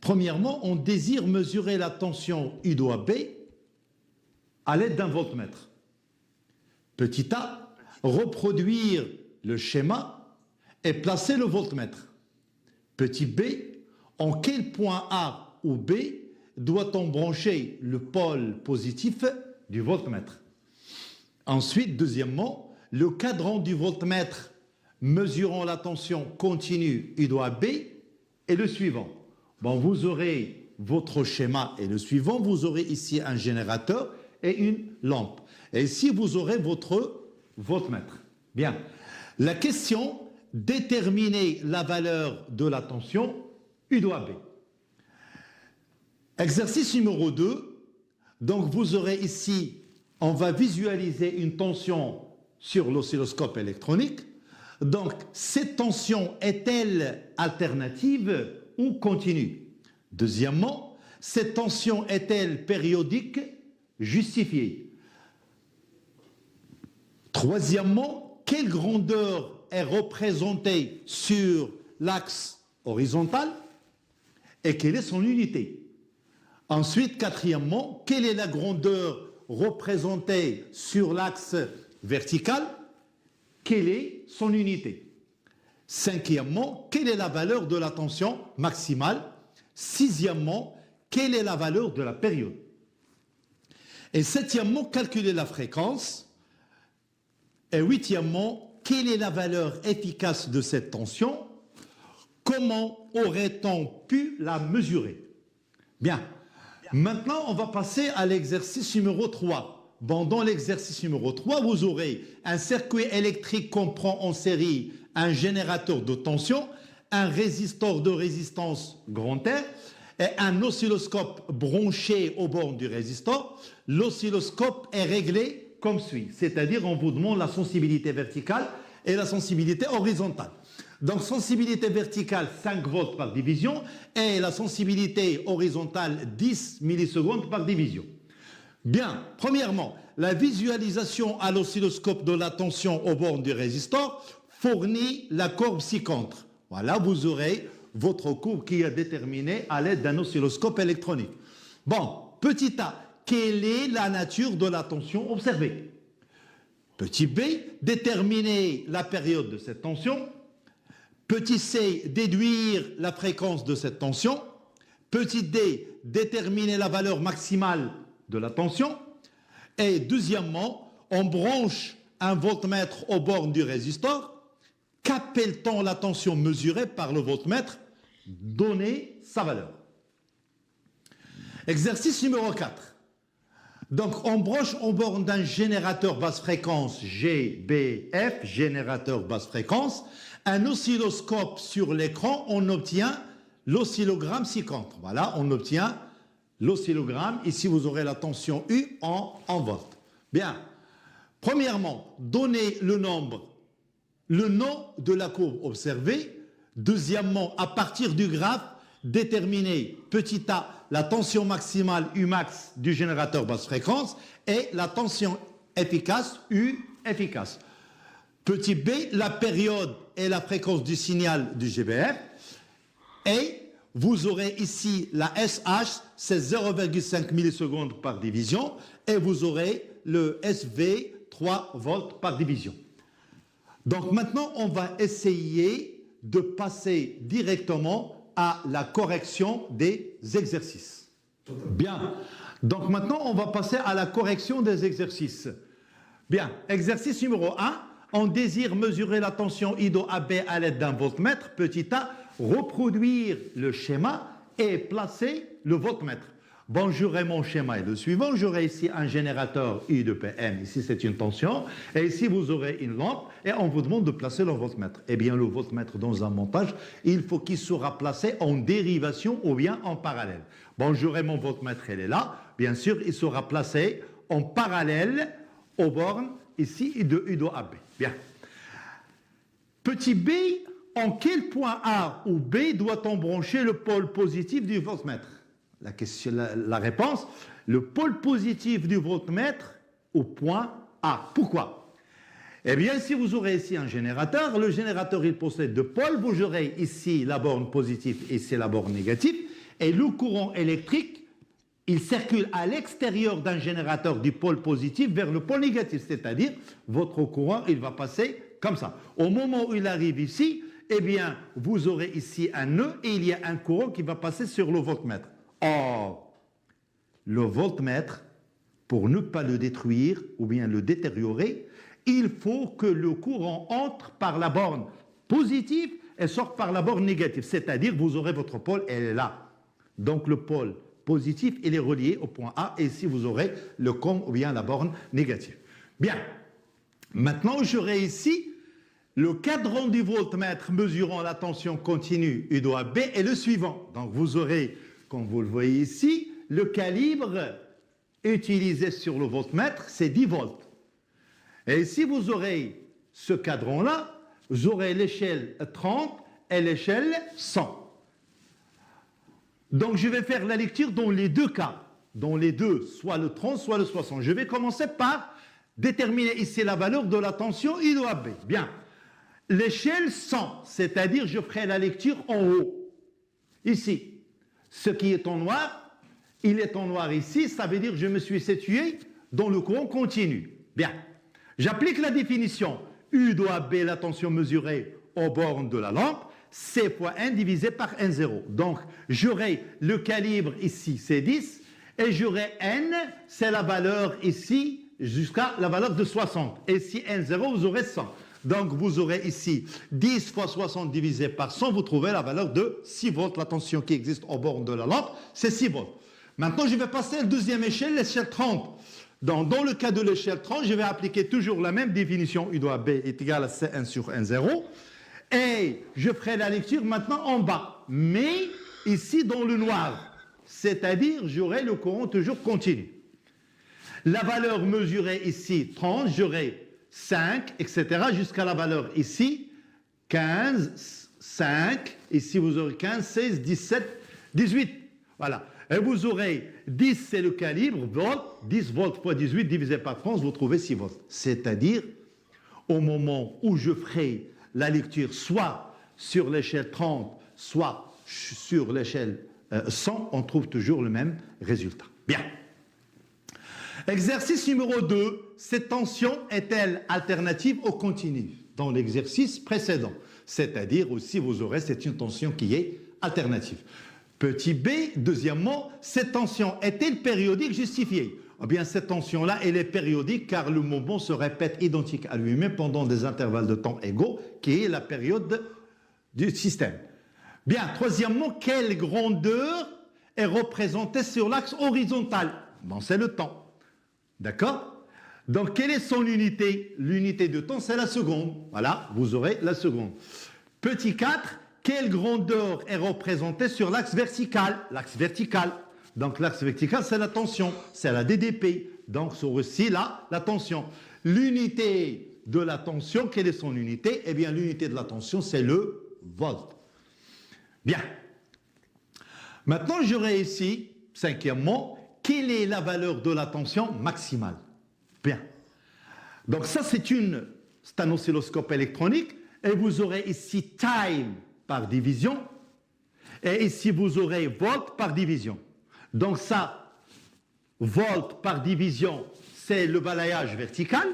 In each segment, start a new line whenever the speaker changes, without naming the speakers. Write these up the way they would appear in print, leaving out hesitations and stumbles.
Premièrement, on désire mesurer la tension U doigt B à l'aide d'un voltmètre. Petit a, reproduire le schéma et placer le voltmètre. Petit b, en quel point A ou B doit-on brancher le pôle positif du voltmètre? Ensuite, deuxièmement, le cadran du voltmètre mesurant la tension continue U doigt B est le suivant. Bon, vous aurez votre schéma et le suivant, vous aurez ici un générateur et une lampe. Et ici, vous aurez votre voltmètre. Bien. La question, déterminer la valeur de la tension U doigt B. Exercice numéro 2. Donc, vous aurez ici, on va visualiser une tension sur l'oscilloscope électronique. Donc, cette tension est-elle alternative ou continue? Deuxièmement, cette tension est-elle périodique, justifiée? Troisièmement, quelle grandeur est représentée sur l'axe horizontal et quelle est son unité? Ensuite, quatrièmement, quelle est la grandeur représentée sur l'axe vertical? Quelle est son unité? Cinquièmement, quelle est la valeur de la tension maximale? Sixièmement, quelle est la valeur de la période? Et septièmement, calculer la fréquence. Et huitièmement, quelle est la valeur efficace de cette tension? Comment aurait-on pu la mesurer? Bien. Maintenant, on va passer à l'exercice numéro 3. Bon, dans l'exercice numéro 3, vous aurez un circuit électrique comprend en série un générateur de tension, un résistor de résistance grand R et un oscilloscope branché aux bornes du résistor. L'oscilloscope est réglé comme suit, c'est-à-dire on vous demande la sensibilité verticale et la sensibilité horizontale. Donc sensibilité verticale 5 volts par division et la sensibilité horizontale 10 millisecondes par division. Bien, premièrement, la visualisation à l'oscilloscope de la tension aux bornes du résistor fournit la courbe ci-contre. Voilà, vous aurez votre courbe qui est déterminée à l'aide d'un oscilloscope électronique. Bon, petit a, quelle est la nature de la tension observée? Petit b, déterminer la période de cette tension. Petit c, déduire la fréquence de cette tension. Petit d, déterminer la valeur maximale de la tension. Et deuxièmement, on branche un voltmètre aux bornes du résistor. Qu'appelle-t-on la tension mesurée par le voltmètre? Donner sa valeur. Exercice numéro 4. Donc, on branche aux bornes d'un générateur basse fréquence GBF, générateur basse fréquence, un oscilloscope sur l'écran, on obtient l'oscillogramme ci-contre. Voilà, on obtient l'oscillogramme. Ici, vous aurez la tension U en volts. Bien. Premièrement, donnez le nombre, le nom de la courbe observée. Deuxièmement, à partir du graphe, déterminer petit a la tension maximale Umax du générateur basse fréquence et la tension efficace U efficace. Petit b, la période et la fréquence du signal du GBF. Et vous aurez ici la SH, c'est 0,5 millisecondes par division. Et vous aurez le SV, 3 volts par division. Donc maintenant, on va essayer de passer directement à la correction des exercices. Bien. Donc maintenant, on va passer à la correction des exercices. Bien. Exercice numéro 1. On désire mesurer la tension I doigt AB à l'aide d'un voltmètre. Petit a, reproduire le schéma et placer le voltmètre. Bon, j'aurai mon schéma et le suivant. J'aurai ici un générateur I de PM. Ici, c'est une tension. Et ici, vous aurez une lampe. Et on vous demande de placer le voltmètre. Eh bien, le voltmètre, dans un montage, il faut qu'il sera placé en dérivation ou bien en parallèle. Bon, j'aurai mon voltmètre, il est là. Bien sûr, il sera placé en parallèle aux bornes, ici, de U doigt AB. Bien. Petit b, en quel point A ou B doit-on brancher le pôle positif du voltmètre? La réponse, le pôle positif du voltmètre au point A. Pourquoi? Eh bien, si vous aurez ici un générateur, le générateur il possède deux pôles, vous aurez ici la borne positive et ici la borne négative, Et le courant électrique, il circule à l'extérieur d'un générateur du pôle positif vers le pôle négatif, c'est-à-dire votre courant, il va passer comme ça. Au moment où il arrive ici, eh bien, vous aurez ici un nœud et il y a un courant qui va passer sur le voltmètre. Or, le voltmètre, pour ne pas le détruire ou bien le détériorer, il faut que le courant entre par la borne positive et sorte par la borne négative, c'est-à-dire vous aurez votre pôle, elle est là. Donc le pôle positif, il est relié au point A, et ici vous aurez le com ou bien la borne négative. Bien, maintenant j'aurai ici le cadran du voltmètre mesurant la tension continue U doigt B est le suivant. Donc vous aurez, comme vous le voyez ici, le calibre utilisé sur le voltmètre, c'est 10 volts. Et ici vous aurez ce cadran-là, vous aurez l'échelle 30 et l'échelle 100. Donc je vais faire la lecture dans les deux cas, dans les deux, soit le 30, soit le 60. Je vais commencer par déterminer ici la valeur de la tension I doigt B. Bien, l'échelle 100, c'est-à-dire je ferai la lecture en haut. Ici, ce qui est en noir, il est en noir ici, ça veut dire que je me suis situé dans le courant continu. Bien, j'applique la définition U doigt B, la tension mesurée aux bornes de la lampe, C fois 1 divisé par N0. Donc, j'aurai le calibre ici, c'est 10, et j'aurai N, c'est la valeur ici, jusqu'à la valeur de 60. Et si N0, vous aurez 100. Donc, vous aurez ici 10 fois 60 divisé par 100, vous trouvez la valeur de 6 volts. La tension qui existe aux bornes de la lampe, c'est 6 volts. Maintenant, je vais passer à la deuxième échelle, l'échelle 30. Donc, dans le cas de l'échelle 30, je vais appliquer toujours la même définition. U doigt B est égal à C1 sur N0. Et je ferai la lecture maintenant en bas, mais ici dans le noir, c'est-à-dire j'aurai le courant toujours continu. La valeur mesurée ici, 30, j'aurai 5, etc., jusqu'à la valeur ici, 15, 5, ici vous aurez 15, 16, 17, 18, voilà. Et vous aurez 10, c'est le calibre, volts, 10 volts fois 18 divisé par 30, vous trouvez 6 volts. C'est-à-dire, au moment où je ferai la lecture soit sur l'échelle 30, soit sur l'échelle 100, on trouve toujours le même résultat. Bien. Exercice numéro 2, cette tension est-elle alternative au continu? Dans l'exercice précédent, c'est-à-dire aussi vous aurez, c'est une tension qui est alternative. Petit b, deuxièmement, cette tension est-elle périodique justifiée? Eh bien, cette tension-là, elle est périodique car le mouvement se répète identique à lui-même pendant des intervalles de temps égaux, qui est la période du système. Bien, troisièmement, quelle grandeur est représentée sur l'axe horizontal? Bon, c'est le temps. D'accord? Donc, quelle est son unité? L'unité de temps, c'est la seconde. Voilà, vous aurez la seconde. Petit 4, quelle grandeur est représentée sur l'axe vertical? L'axe vertical. Donc l'axe vertical, c'est la tension, c'est la DDP. Donc sur aussi là, la tension. L'unité de la tension, quelle est son unité? Eh bien l'unité de la tension, c'est le volt. Bien. Maintenant, j'aurai ici, cinquièmement, quelle est la valeur de la tension maximale? Bien. Donc ça, c'est un oscilloscope électronique. Et vous aurez ici time par division. Et ici, vous aurez volt par division. Donc ça, volt par division, c'est le balayage vertical.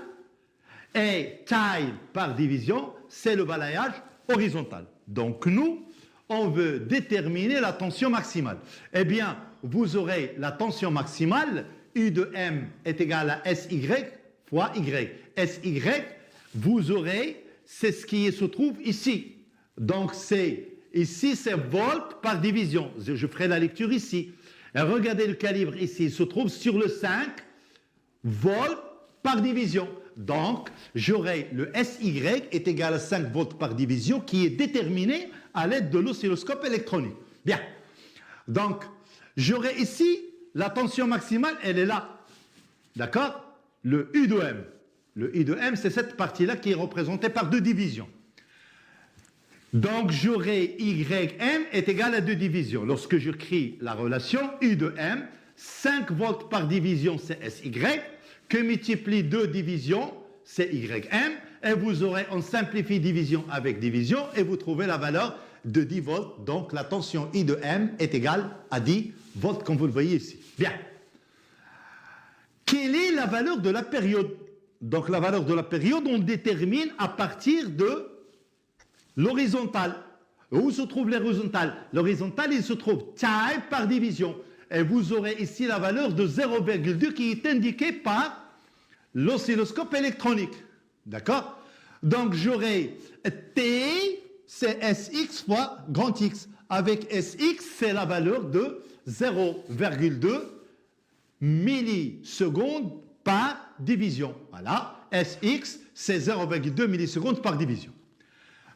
Et time par division, c'est le balayage horizontal. Donc nous, on veut déterminer la tension maximale. Eh bien, vous aurez la tension maximale, U de M est égal à SY fois Y. SY, vous aurez, c'est ce qui se trouve ici. Donc ici, c'est volt par division. Je ferai la lecture ici. Et regardez le calibre ici, il se trouve sur le 5 volts par division. Donc, j'aurai le SY est égal à 5 volts par division qui est déterminé à l'aide de l'oscilloscope électronique. Bien. Donc, j'aurai ici la tension maximale, elle est là. D'accord? Le U de M. Le U de M, c'est cette partie-là qui est représentée par deux divisions. Donc, j'aurai YM est égal à 2 divisions. Lorsque je crée la relation U de M, 5 volts par division, c'est SY, que multiplie 2 divisions, c'est YM, et vous aurez, on simplifie division avec division, et vous trouvez la valeur de 10 volts. Donc la tension I de M est égale à 10 volts, comme vous le voyez ici. Bien. Quelle est la valeur de la période? Donc la valeur de la période, on détermine à partir de l'horizontale. Où se trouve l'horizontale? L'horizontale, il se trouve time par division. Et vous aurez ici la valeur de 0,2 qui est indiquée par l'oscilloscope électronique. D'accord? Donc j'aurai T, c'est Sx fois grand X. Avec Sx, c'est la valeur de 0,2 millisecondes par division. Voilà, Sx, c'est 0,2 millisecondes par division.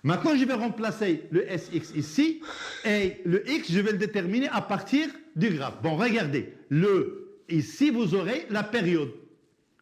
Maintenant, je vais remplacer le Sx ici, et le X, je vais le déterminer à partir du graphe. Bon, regardez, ici, vous aurez la période.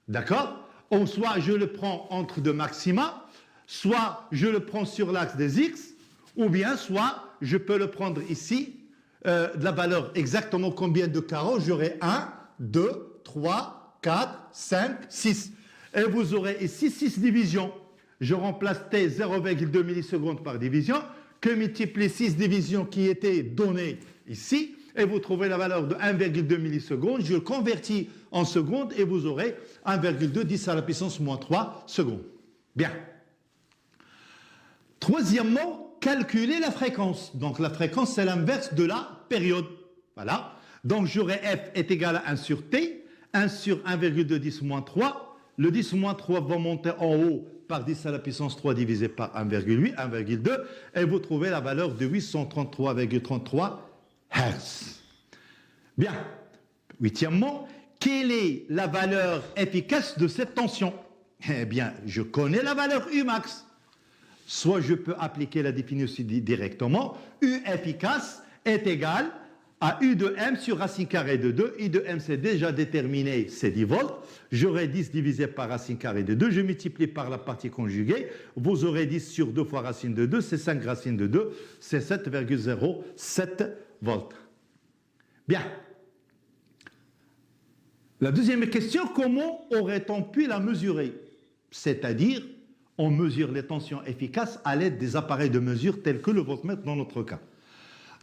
D'accord? Ou soit je le prends entre deux maxima, soit je le prends sur l'axe des X, ou bien soit je peux le prendre ici, de la valeur exactement combien de carreaux, j'aurai 1, 2, 3, 4, 5, 6. Et vous aurez ici 6 divisions. Je remplace T 0,2 millisecondes par division, que multiplie 6 divisions qui étaient données ici, et vous trouvez la valeur de 1,2 millisecondes. Je le convertis en secondes et vous aurez 1,2 10 à la puissance moins 3 secondes. Bien. Troisièmement, calculer la fréquence. Donc la fréquence, c'est l'inverse de la période. Voilà. Donc j'aurai F est égal à 1 sur T, 1 sur 1,2 10 moins 3. Le 10 moins 3 va monter en haut par 10 à la puissance 3 divisé par 1,8, 1,2, et vous trouvez la valeur de 833,33 Hz. Bien. Huitièmement, quelle est la valeur efficace de cette tension? Eh bien, je connais la valeur Umax. Soit je peux appliquer la définition directement. U efficace est égal à U de M sur racine carrée de 2. I de M, c'est déjà déterminé, c'est 10 volts. J'aurai 10 divisé par racine carrée de 2. Je multiplie par la partie conjuguée. Vous aurez 10 sur 2 fois racine de 2. C'est 5 racine de 2. C'est 7,07 volts. Bien. La deuxième question, comment aurait-on pu la mesurer? C'est-à-dire, on mesure les tensions efficaces à l'aide des appareils de mesure tels que le voltmètre dans notre cas.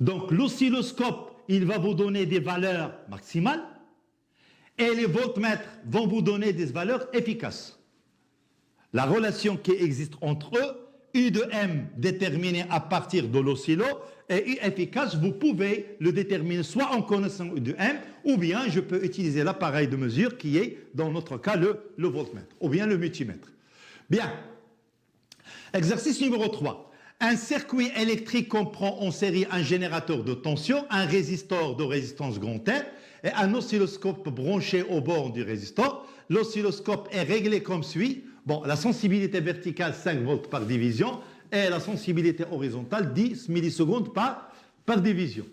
Donc l'oscilloscope, il va vous donner des valeurs maximales et les voltmètres vont vous donner des valeurs efficaces. La relation qui existe entre eux, U de M déterminé à partir de l'oscillo et U efficace, vous pouvez le déterminer soit en connaissant U de M ou bien je peux utiliser l'appareil de mesure qui est dans notre cas le voltmètre ou bien le multimètre. Bien. Exercice numéro 3. Un circuit électrique comprend en série un générateur de tension, un résistor de résistance grand R et un oscilloscope branché au bord du résistor. L'oscilloscope est réglé comme suit. Bon, la sensibilité verticale 5 volts par division et la sensibilité horizontale 10 millisecondes par division.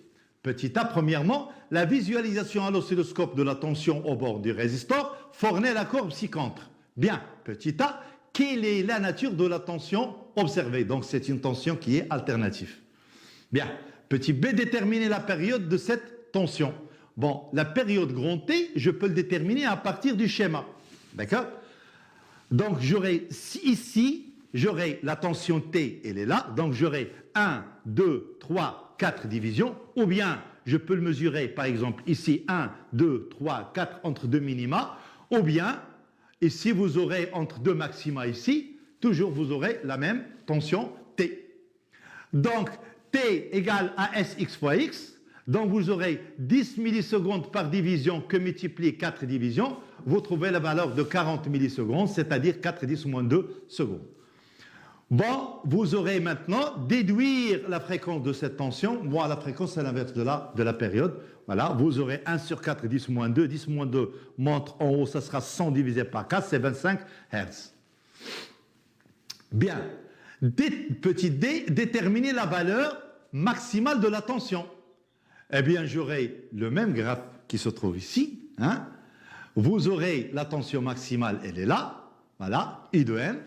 Petit a, premièrement, la visualisation à l'oscilloscope de la tension au bord du résistor fournit la courbe ci-contre. Bien, petit a, quelle est la nature de la tension observée? Donc c'est une tension qui est alternative. Bien, petit b, déterminer la période de cette tension. Bon, la période grand T, je peux le déterminer à partir du schéma. D'accord? Donc j'aurai ici, j'aurai la tension T, elle est là. Donc j'aurai 1, 2, 3, 4 divisions. Ou bien je peux le mesurer, par exemple, ici 1, 2, 3, 4 entre deux minima. Ou bien, ici vous aurez entre deux maxima ici, toujours vous aurez la même tension T. Donc T égale à Sx fois X. Donc vous aurez 10 millisecondes par division que multiplie 4 divisions. Vous trouvez la valeur de 40 millisecondes, c'est-à-dire 4 10 moins 2 secondes. Bon, vous aurez maintenant déduire la fréquence de cette tension. Bon, la fréquence, c'est l'inverse de la période. Voilà, vous aurez 1 sur 4, 10 moins 2. 10 moins 2 monte en haut, ça sera 100 divisé par 4, c'est 25 Hz. Bien. Petit d, déterminer la valeur maximale de la tension. Eh bien, j'aurai le même graphe qui se trouve ici. Hein. Vous aurez la tension maximale, elle est là. Voilà, I de M.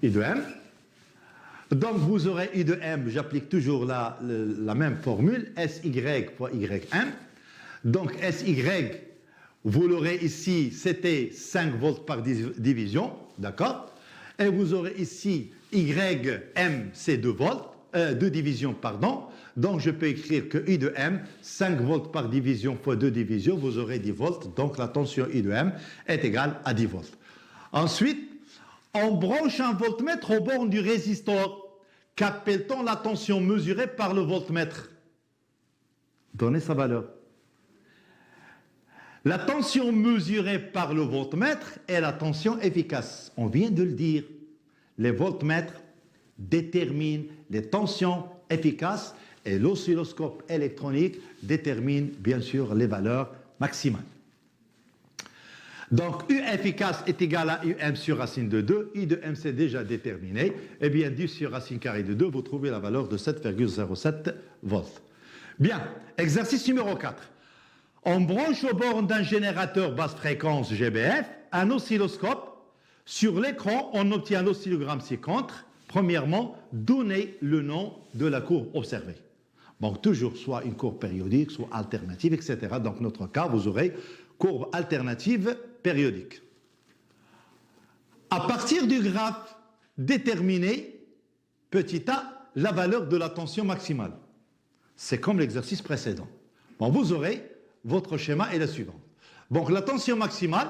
I de M. Donc, vous aurez I de M, j'applique toujours la même formule, SY fois YM. Donc, SY, vous l'aurez ici, c'était 5 volts par division, d'accord? Et vous aurez ici YM, c'est 2 volts. 2 divisions, pardon. Donc je peux écrire que I de M, 5 volts par division fois 2 divisions, vous aurez 10 volts. Donc la tension I de M est égale à 10 volts. Ensuite, on branche un voltmètre au borne du résistor. Qu'appelle-t-on la tension mesurée par le voltmètre? Donnez sa valeur. La tension mesurée par le voltmètre est la tension efficace. On vient de le dire. Les voltmètres déterminent les tensions efficaces et l'oscilloscope électronique détermine bien sûr les valeurs maximales. Donc U efficace est égal à UM sur racine de 2. I de M c'est déjà déterminé. Eh bien 10 sur racine carrée de 2, vous trouvez la valeur de 7,07 volts. Bien, exercice numéro 4. On branche aux bornes d'un générateur basse fréquence GBF un oscilloscope. Sur l'écran, on obtient l'oscillogramme ci-contre. Premièrement, donnez le nom de la courbe observée. Donc toujours soit une courbe périodique, soit alternative, etc. Donc notre cas, vous aurez courbe alternative périodique. À partir du graphe, déterminez, petit a, la valeur de la tension maximale. C'est comme l'exercice précédent. Bon, vous aurez, votre schéma est le suivant. Donc la tension maximale,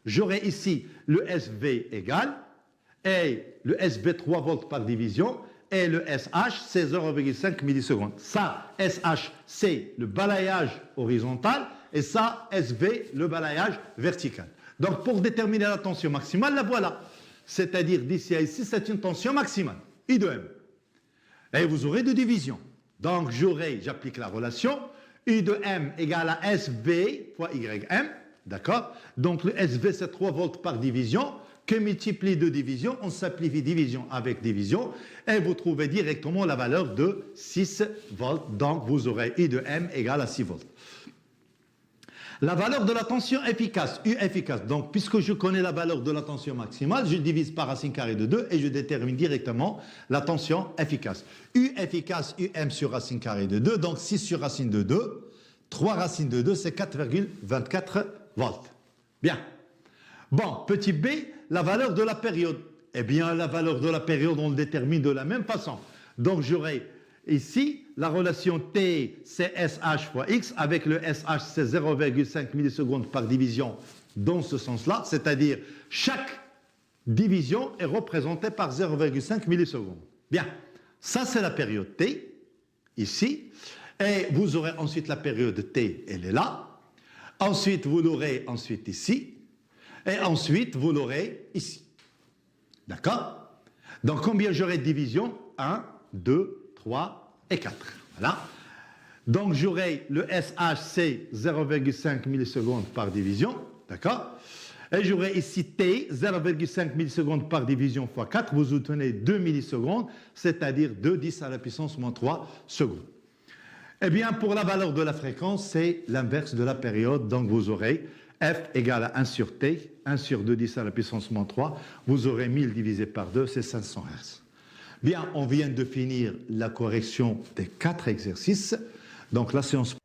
j'aurai ici le SV égal, et le SV 3 volts par division, et le SH c'est 0,5 millisecondes. Ça, SH c'est le balayage horizontal, et ça, SV, le balayage vertical. Donc pour déterminer la tension maximale, la voilà. C'est-à-dire d'ici à ici, c'est une tension maximale, I de M. Et vous aurez 2 divisions. Donc j'applique la relation, I de M égale à SV fois YM, d'accord? Donc le SV c'est 3 volts par division, que multiplie 2 divisions, on simplifie division avec division, et vous trouvez directement la valeur de 6 volts, donc vous aurez I de M égale à 6 volts. La valeur de la tension efficace, U efficace, donc puisque je connais la valeur de la tension maximale, je divise par racine carrée de 2 et je détermine directement la tension efficace. U efficace, UM sur racine carrée de 2, donc 6 sur racine de 2, 3 racines de 2, c'est 4,24 volts. Bien. Bon, petit b, la valeur de la période. Eh bien, la valeur de la période, on le détermine de la même façon. Donc, j'aurai ici la relation T, c'est SH fois X, avec le SH, c'est 0,5 millisecondes par division dans ce sens-là, c'est-à-dire chaque division est représentée par 0,5 millisecondes. Bien, ça c'est la période T, ici, et vous aurez ensuite la période T, elle est là. Ensuite, vous l'aurez ensuite ici. Et ensuite, vous l'aurez ici. D'accord? Donc, combien j'aurai de divisions? 1, 2, 3 et 4. Voilà. Donc, j'aurai le SH, c'est 0,5 millisecondes par division. D'accord? Et j'aurai ici T, 0,5 millisecondes par division fois 4. Vous obtenez 2 millisecondes, c'est-à-dire 2 10 à la puissance moins 3 secondes. Eh bien, pour la valeur de la fréquence, c'est l'inverse de la période. Donc, vous aurez F égale à 1 sur T, 1 sur 2 10 à la puissance moins 3. Vous aurez 1000 divisé par 2, c'est 500 Hz. Bien, on vient de finir la correction des 4 exercices. Donc, la séance